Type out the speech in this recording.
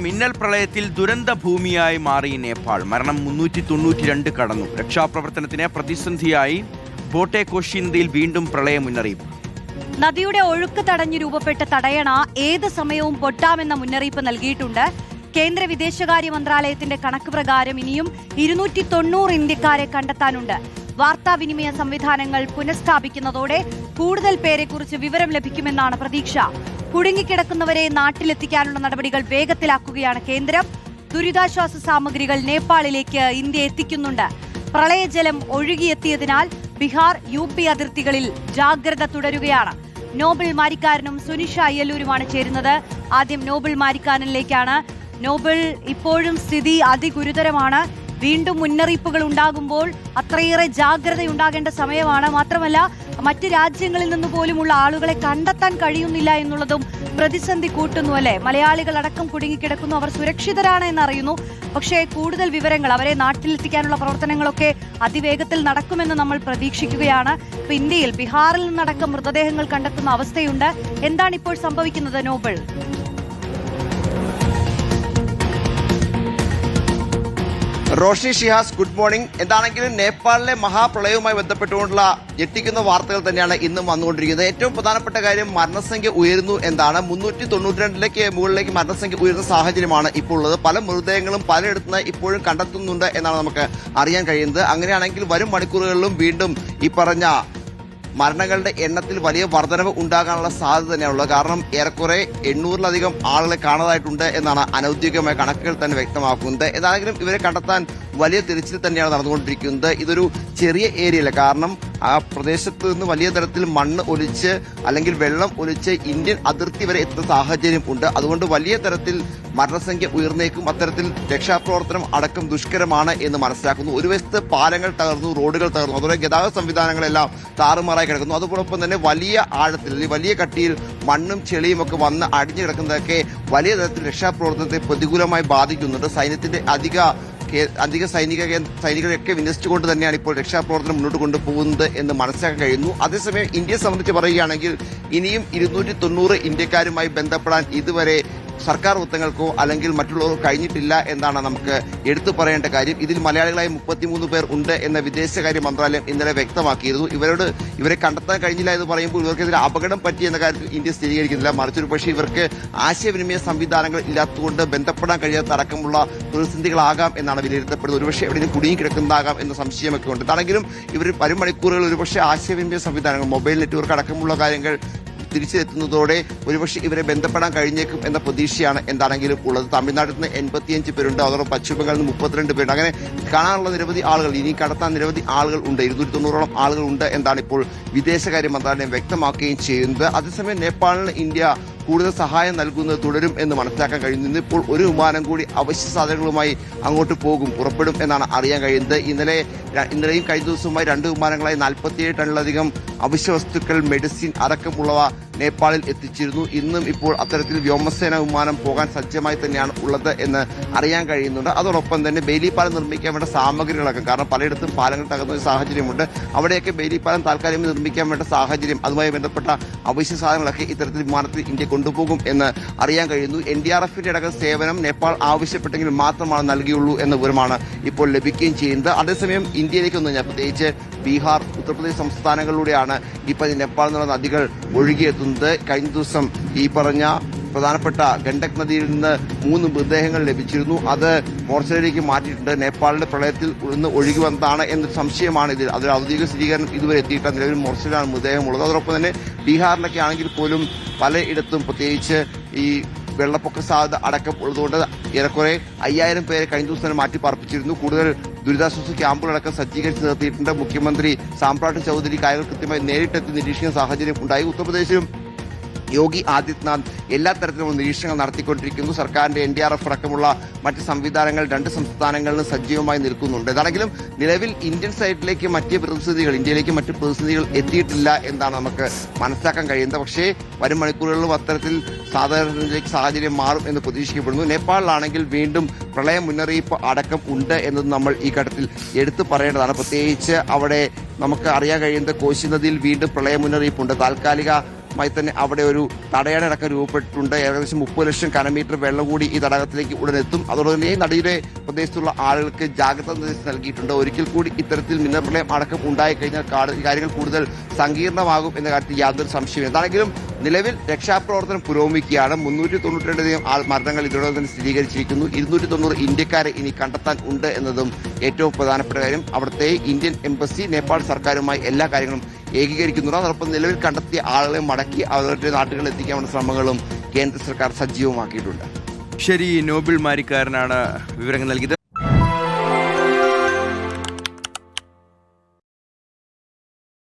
മിന്നൽ പ്രളയത്തിൽ ദുരന്ത ഭൂമിയായി മാറി നേപ്പാൾ. മരണം 392 കടന്നു. രക്ഷാപ്രവർത്തനത്തിന് പ്രതിസന്ധിയായി ബോട്ടെ കോശി നദിയിൽ വീണ്ടും പ്രളയ മുന്നറിയിപ്പ്. നദിയുടെ ഒഴുക്ക് തടഞ്ഞു രൂപപ്പെട്ട തടയണ ഏത് സമയവും പൊട്ടാമെന്ന മുന്നറിയിപ്പ് നൽകിയിട്ടുണ്ട്. കേന്ദ്ര വിദേശകാര്യ മന്ത്രാലയത്തിന്റെ കണക്ക് പ്രകാരം ഇനിയും 290 ഇന്ത്യക്കാരെ കണ്ടെത്താനുണ്ട്. വാർത്താവിനിമയ സംവിധാനങ്ങൾ പുനഃസ്ഥാപിക്കുന്നതോടെ കൂടുതൽ പേരെക്കുറിച്ച് വിവരം ലഭിക്കുമെന്നാണ് പ്രതീക്ഷ. കുടുങ്ങിക്കിടക്കുന്നവരെ നാട്ടിലെത്തിക്കാനുള്ള നടപടികൾ വേഗത്തിലാക്കുകയാണ് കേന്ദ്രം. ദുരിതാശ്വാസ സാമഗ്രികൾ നേപ്പാളിലേക്ക് ഇന്ത്യ എത്തിക്കുന്നുണ്ട്. പ്രളയജലം ഒഴുകിയെത്തിയതിനാൽ ബീഹാർ UP അതിർത്തികളിൽ ജാഗ്രത തുടരുകയാണ്. നോബിൾ മാരിക്കാരനും സുനിഷ അയ്യലൂരുമാണ് ചേരുന്നത്. ആദ്യം നോബിൾ മാരിക്കാരനിലേക്കാണ്. നോബിൾ, ഇപ്പോഴും സ്ഥിതി അതിഗുരുതരമാണ്. വീണ്ടും മുന്നറിയിപ്പുകൾ ഉണ്ടാകുമ്പോൾ അത്രയേറെ ജാഗ്രതയുണ്ടാകേണ്ട സമയമാണ്. മാത്രമല്ല, മറ്റ് രാജ്യങ്ങളിൽ നിന്ന് പോലുമുള്ള ആളുകളെ കണ്ടെത്താൻ കഴിയുന്നില്ല എന്നുള്ളതും പ്രതിസന്ധി കൂട്ടുന്നു അല്ലേ? മലയാളികൾ അടക്കം കുടുങ്ങിക്കിടക്കുന്നു. അവർ സുരക്ഷിതരാണ് എന്നറിയുന്നു. പക്ഷേ കൂടുതൽ വിവരങ്ങൾ, അവരെ നാട്ടിലെത്തിക്കാനുള്ള പ്രവർത്തനങ്ങളൊക്കെ അതിവേഗത്തിൽ നടക്കുമെന്ന് നമ്മൾ പ്രതീക്ഷിക്കുകയാണ്. ഇപ്പൊ ഇന്ത്യയിൽ ബീഹാറിൽ നിന്നടക്കം മൃതദേഹങ്ങൾ കണ്ടെത്തുന്ന അവസ്ഥയുണ്ട്. എന്താണ് ഇപ്പോൾ സംഭവിക്കുന്നത് നോബിൾ? Roshi Shihas, good morning. എന്താണെങ്കിലും നേപ്പാളിലെ മഹാപ്രളയവുമായി ബന്ധപ്പെട്ടുകൊണ്ടുള്ള ഞെട്ടിക്കുന്ന വാർത്തകൾ തന്നെയാണ് ഇന്നും വന്നുകൊണ്ടിരിക്കുന്നത്. ഏറ്റവും പ്രധാനപ്പെട്ട കാര്യം, മരണസംഖ്യ ഉയരുന്നു എന്നാണ്. 392ലേക്ക് മുകളിലേക്ക് മരണസംഖ്യ ഉയരുന്ന സാഹചര്യമാണ് ഇപ്പോൾ ഉള്ളത്. പല മൃതദേഹങ്ങളും പലയിടത്തുനിന്ന് ഇപ്പോഴും കണ്ടെത്തുന്നുണ്ട് എന്നാണ് നമുക്ക് അറിയാൻ കഴിയുന്നത്. അങ്ങനെയാണെങ്കിൽ വരും മണിക്കൂറുകളിലും വീണ്ടും ഈ പറഞ്ഞ മരണങ്ങളുടെ എണ്ണത്തിൽ വലിയ വർധനവ് ഉണ്ടാകാനുള്ള സാധ്യത തന്നെയാണുള്ളത്. കാരണം ഏറെക്കുറെ 800-ലധികം ആളുകളെ കാണാതായിട്ടുണ്ട് എന്നാണ് അനൌദ്യോഗികമായ കണക്കുകൾ തന്നെ വ്യക്തമാക്കുന്നത്. ഏതാണെങ്കിലും ഇവരെ കണ്ടെത്താൻ വലിയ തിരച്ചിൽ തന്നെയാണ് നടന്നുകൊണ്ടിരിക്കുന്നത്. ഇതൊരു ചെറിയ ഏരിയയല്ല. കാരണം ആ പ്രദേശത്ത് നിന്ന് വലിയ തരത്തിൽ മണ്ണ് ഒലിച്ച് അല്ലെങ്കിൽ വെള്ളം ഒലിച്ച് ഇന്ത്യൻ അതിർത്തി വരെ എത്തുന്ന സാഹചര്യം ഉണ്ട്. അതുകൊണ്ട് വലിയ തരത്തിൽ മരണസംഖ്യ ഉയർന്നേക്കും. അത്തരത്തിൽ രക്ഷാപ്രവർത്തനം അടക്കം ദുഷ്കരമാണ് എന്ന് മനസ്സിലാക്കുന്നു. ഒരു വശത്ത് പാലങ്ങൾ തകർന്നു, റോഡുകൾ തകർന്നു, അതുപോലെ ഗതാഗത സംവിധാനങ്ങളെല്ലാം താറുമാറായി കിടക്കുന്നു. അതോടൊപ്പം തന്നെ വലിയ ആഴത്തിൽ, വലിയ കട്ടിയിൽ മണ്ണും ചെളിയും ഒക്കെ വന്ന് അടിഞ്ഞു കിടക്കുന്നതൊക്കെ വലിയ തരത്തിൽ രക്ഷാപ്രവർത്തനത്തെ പ്രതികൂലമായി ബാധിക്കുന്നുണ്ട്. സൈന്യത്തിന്റെ അധിക സൈനികരെയൊക്കെ വിന്യസിച്ചുകൊണ്ട് തന്നെയാണ് ഇപ്പോൾ രക്ഷാപ്രവർത്തനം മുന്നോട്ട് കൊണ്ടുപോകുന്നത് എന്ന് മനസ്സിലാക്കാൻ കഴിയുന്നു. അതേസമയം ഇന്ത്യയെ സംബന്ധിച്ച് പറയുകയാണെങ്കിൽ ഇനിയും 290 ഇന്ത്യക്കാരുമായി ബന്ധപ്പെടാൻ ഇതുവരെ സർക്കാർ വൃത്തങ്ങൾക്കോ അല്ലെങ്കിൽ മറ്റുള്ളവർക്കോ കഴിഞ്ഞിട്ടില്ല എന്നാണ് നമുക്ക് എടുത്തു പറയേണ്ട കാര്യം. ഇതിൽ മലയാളികളായി 33 പേർ ഉണ്ട് എന്ന് വിദേശകാര്യ മന്ത്രാലയം ഇന്നലെ വ്യക്തമാക്കിയിരുന്നു. ഇവരെ കണ്ടെത്താൻ കഴിഞ്ഞില്ല എന്ന് പറയുമ്പോൾ ഇവർക്കെതിരെ അപകടം പറ്റിയെന്ന കാര്യത്തിൽ ഇന്ത്യ സ്ഥിരീകരിക്കുന്നില്ല. മറിച്ചൊരു പക്ഷേ ഇവർക്ക് ആശയവിനിമയ സംവിധാനങ്ങൾ ഇല്ലാത്തതുകൊണ്ട് ബന്ധപ്പെടാൻ കഴിയാത്ത അടക്കമുള്ള പ്രതിസന്ധികളാകാം എന്നാണ് വിലയിരുത്തപ്പെടുന്നത്. ഒരുപക്ഷെ എവിടെയും കുടുങ്ങിക്കിടക്കുന്നതാകാം എന്ന സംശയമൊക്കെ ഉണ്ട്. എന്താണെങ്കിലും ഇവർ വരും മണിക്കൂറുകൾ ഒരുപക്ഷെ ആശയവിനിമയ സംവിധാനങ്ങൾ, മൊബൈൽ നെറ്റ്വർക്ക് അടക്കമുള്ള കാര്യങ്ങൾ തിരിച്ചെത്തുന്നതോടെ ഒരുപക്ഷെ ഇവരെ ബന്ധപ്പെടാൻ കഴിഞ്ഞേക്കും എന്ന പ്രതീക്ഷയാണ് എന്താണെങ്കിലും ഉള്ളത്. തമിഴ്നാട്ടിൽ നിന്ന് 85 പേരുണ്ട്. അതോടൊപ്പം പശ്ചിമ ബംഗാളിൽ നിന്ന് 32 പേരുണ്ട്. അങ്ങനെ കാണാനുള്ള നിരവധി ആളുകൾ, ഇനി കടത്താൻ നിരവധി ആളുകൾ ഉണ്ട്. 290ഓളം ആളുകൾ ഉണ്ട് എന്നാണ് ഇപ്പോൾ വിദേശകാര്യ മന്ത്രാലയം വ്യക്തമാക്കുകയും ചെയ്യുന്നത്. അതേസമയം നേപ്പാളിന് ഇന്ത്യ കൂടുതൽ സഹായം നൽകുന്നത് തുടരും എന്ന് മനസ്സിലാക്കാൻ കഴിയുന്നു. ഇന്നിപ്പോൾ ഒരു വിമാനം കൂടി അവശ്യ സാധനങ്ങളുമായി അങ്ങോട്ട് പുറപ്പെടും എന്നാണ് അറിയാൻ കഴിയുന്നത്. ഇന്നലെയും കഴിഞ്ഞ ദിവസവുമായി 2 വിമാനങ്ങളായി 47 ടണ്ണിലധികം അവശ്യ വസ്തുക്കൾ, മെഡിസിൻ അടക്കമുള്ളവ നേപ്പാളിൽ എത്തിച്ചിരുന്നു. ഇന്നും ഇപ്പോൾ അത്തരത്തിൽ വ്യോമസേന വിമാനം പോകാൻ സജ്ജമായി തന്നെയാണ് ഉള്ളത് എന്ന് അറിയാൻ കഴിയുന്നുണ്ട്. അതോടൊപ്പം തന്നെ ബെയിലി പാലം നിർമ്മിക്കാൻ വേണ്ട സാമഗ്രികളൊക്കെ, കാരണം പലയിടത്തും പാലങ്ങൾ തകർന്ന ഒരു സാഹചര്യമുണ്ട്. അവിടെയൊക്കെ ബെയിലി പാലം താൽക്കാലികമായി നിർമ്മിക്കാൻ വേണ്ട സാഹചര്യം, അതുമായി ബന്ധപ്പെട്ട അവശ്യ സാധനങ്ങളൊക്കെ ഇത്തരത്തിൽ വിമാനത്തിൽ ഇന്ത്യ കൊണ്ടുപോകും എന്ന് അറിയാൻ കഴിയുന്നു. NDRFന്റെ അടക്കം സേവനം നേപ്പാൾ ആവശ്യപ്പെട്ടെങ്കിൽ മാത്രമാണ് നൽകിയുള്ളൂ എന്ന വിവരമാണ് ഇപ്പോൾ ലഭിക്കുകയും ചെയ്യുന്നത്. അതേസമയം ഇന്ത്യയിലേക്ക് വന്നു കഴിഞ്ഞാൽ പ്രത്യേകിച്ച് ബീഹാർ, ഉത്തർപ്രദേശ് സംസ്ഥാനങ്ങളിലൂടെയാണ് ഇപ്പോൾ നേപ്പാളിൽ നിന്നുള്ള നദികൾ ഒഴുകിയെത്തുന്നത്. കഴിഞ്ഞ ദിവസം ഈ പറഞ്ഞ പ്രധാനപ്പെട്ട ഗണ്ഡക് നദിയിൽ നിന്ന് 3 മൃതദേഹങ്ങൾ ലഭിച്ചിരുന്നു. അത് മോർച്ചറിയിലേക്ക് മാറ്റിയിട്ടുണ്ട്. നേപ്പാളിന്റെ പ്രളയത്തിൽ നിന്ന് ഒഴുകി വന്നതാണ് എന്നൊരു സംശയമാണ് ഇതിൽ. അതൊരു ഔദ്യോഗിക സ്ഥിരീകരണം ഇതുവരെ എത്തിയിട്ടില്ല. നിലവിൽ മോർച്ചറിയിലാണ് മൃതദേഹമുള്ളത്. അതോടൊപ്പം തന്നെ ബീഹാറിലൊക്കെ ആണെങ്കിൽ പോലും പലയിടത്തും പ്രത്യേകിച്ച് ഈ വെള്ളപ്പൊക്ക സാധ്യത അടക്കം ഉള്ളതുകൊണ്ട് ഏറെക്കുറെ 5000 പേരെ കഴിഞ്ഞ ദിവസം മാറ്റി പാർപ്പിച്ചിരുന്നു. കൂടുതൽ ദുരിതാശ്വാസ ക്യാമ്പുകളടക്കം സജ്ജീകരിച്ച് നിർത്തിയിട്ടുണ്ട്. മുഖ്യമന്ത്രി സാമ്രാട്ട് ചൌധരി കാര്യങ്ങൾ കൃത്യമായി നേരിട്ടെത്തി നിരീക്ഷിക്കുന്ന സാഹചര്യം ഉണ്ടായി. ഉത്തർപ്രദേശിലും യോഗി ആദിത്യനാഥ് എല്ലാ തരത്തിലുള്ള നിരീക്ഷണങ്ങൾ നടത്തിക്കൊണ്ടിരിക്കുന്നു. സർക്കാരിന്റെ NDRF അടക്കമുള്ള മറ്റ് സംവിധാനങ്ങൾ 2 സംസ്ഥാനങ്ങളിലും സജീവമായി നിൽക്കുന്നുണ്ട്. ഏതാണെങ്കിലും നിലവിൽ ഇന്ത്യൻ സൈഡിലേക്ക് ഇന്ത്യയിലേക്ക് മറ്റ് പ്രതിസന്ധികൾ എത്തിയിട്ടില്ല എന്നാണ് നമുക്ക് മനസ്സിലാക്കാൻ കഴിയുന്നത്. പക്ഷേ വരും മണിക്കൂറുകളിലും അത്തരത്തിൽ സാധാരണയിലേക്ക് സാഹചര്യം മാറും എന്ന് പ്രതീക്ഷിക്കപ്പെടുന്നു. നേപ്പാളിലാണെങ്കിൽ വീണ്ടും പ്രളയ മുന്നറിയിപ്പ് അടക്കം ഉണ്ട് എന്നത് നമ്മൾ ഈ ഘട്ടത്തിൽ എടുത്തു പറയേണ്ടതാണ്. പ്രത്യേകിച്ച് അവിടെ നമുക്ക് അറിയാൻ കഴിയുന്നത് കോശി നദിയിൽ വീണ്ടും പ്രളയ മുന്നറിയിപ്പുണ്ട്. താൽക്കാലിക മായി തന്നെ അവിടെ ഒരു തടയണടക്കം രൂപപ്പെട്ടിട്ടുണ്ട്. ഏകദേശം 30 ലക്ഷം കനമീറ്റർ വെള്ളം കൂടി ഈ തടാകത്തിലേക്ക് ഉടനെത്തും. അതോടെ തന്നെ ഈ നദിയുടെ പ്രദേശത്തുള്ള ആളുകൾക്ക് ജാഗ്രതാ നിർദ്ദേശം നൽകിയിട്ടുണ്ട്. ഒരിക്കൽ കൂടി ഇത്തരത്തിൽ മിന്നൽപ്രളയം അടക്കം ഉണ്ടായിക്കഴിഞ്ഞാൽ കാര്യങ്ങൾ കൂടുതൽ സങ്കീർണമാകും എന്ന കാര്യത്തിൽ യാതൊരു സംശയവും. എന്താണെങ്കിലും നിലവിൽ രക്ഷാപ്രവർത്തനം പുരോഗമിക്കുകയാണ്. 392 മരണങ്ങൾ ഇതിനോടൊപ്പം തന്നെ സ്ഥിരീകരിച്ചിരിക്കുന്നു. 290 ഇന്ത്യക്കാരെ ഇനി കണ്ടെത്താൻ ഉണ്ട് എന്നതും ഏറ്റവും പ്രധാനപ്പെട്ട കാര്യം. അവിടുത്തെ ഇന്ത്യൻ എംബസി നേപ്പാൾ സർക്കാരുമായി എല്ലാ കാര്യങ്ങളും ഏകീകരിക്കുന്നുണ്ട്. അതോടൊപ്പം നിലവിൽ കണ്ടെത്തിയ ആളുകളെ മടക്കി അവരുടെ നാട്ടുകളിൽ എത്തിക്കാനുള്ള ശ്രമങ്ങളും കേന്ദ്ര സർക്കാർ സജീവമാക്കിയിട്ടുണ്ട്. ശരി, നോബിൾ മാരിക്കാരനാണ് വിവരങ്ങൾ നൽകിയത്.